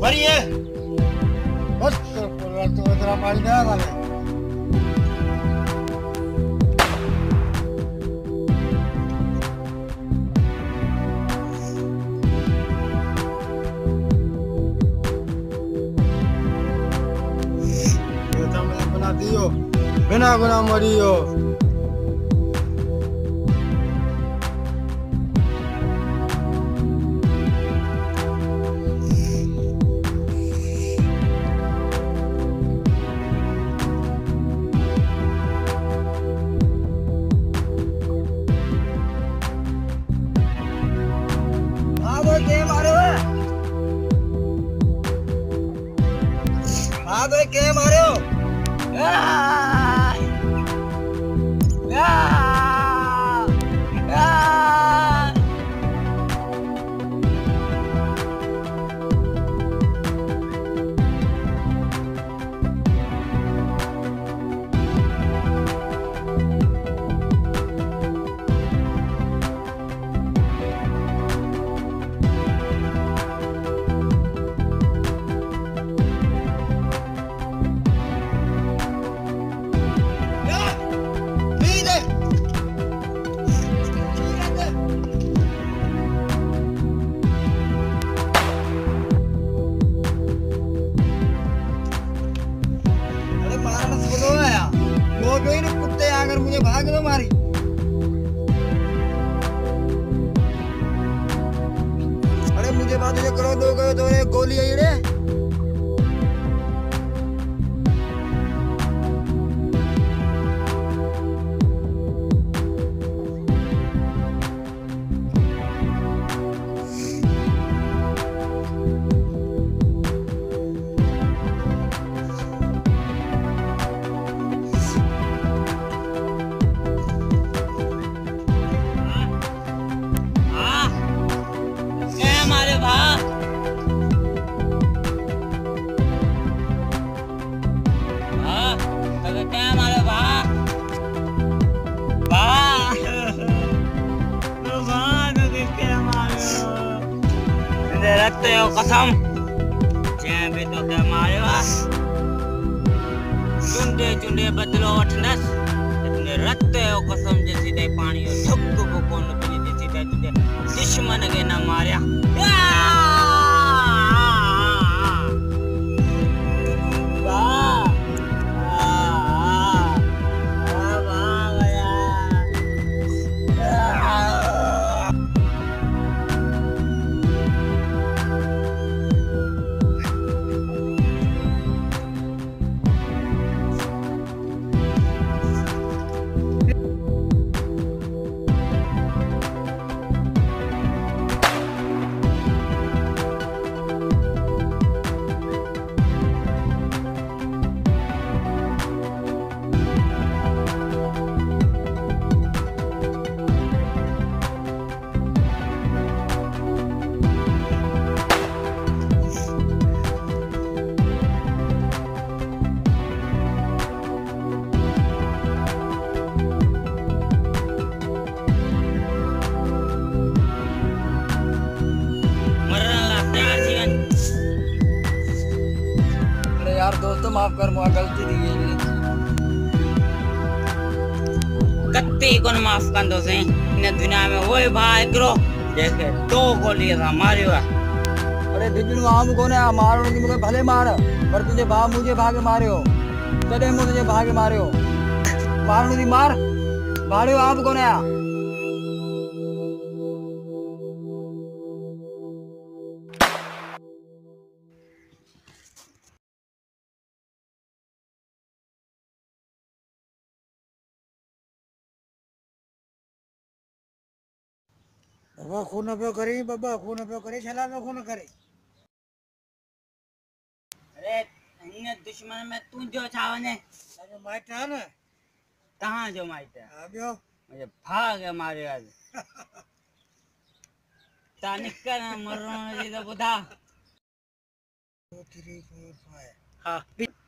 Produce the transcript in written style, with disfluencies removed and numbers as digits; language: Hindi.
मरी है बस तो तेरा मार दिया वाले दियो बिना गुनाह मरियो के मारो कुत्ते आकर मुझे भाग लो मारी अरे मुझे बात ये करो दो गए तो गोली आई रे रखते हो कसम जैं भी तो क्या मारे वास चुंडे चुंडे बदलो अठनस इतने रखते हो कसम जैसी दे पानी और थक को न पीने जैसी दे तुझे दुश्मन के न मारिया यार दोस्तों माफ कर मुआ गलती थी ये कत्ती कौन माफ कर दो से इन दुनिया में वही भाई करो देखे दो गोली था मारी हुआ अरे बिजनू आम कौन है मारो नहीं मुझे भले मार पर तुझे मुझे भागे मारे हो कदे मुझे भागे मारे हो मारो नहीं मार मारे हो आप कौन है बाबा खून पे करे बाबा खून पे करे छला में खून करे अरे अन्य दुश्मन में तू जो छावने अरे माइटा ना कहां जो माइटा आबियो मुझे भाग है मारे आज ता निकल मरनो जी तो बुधा 2 3 4 5 हां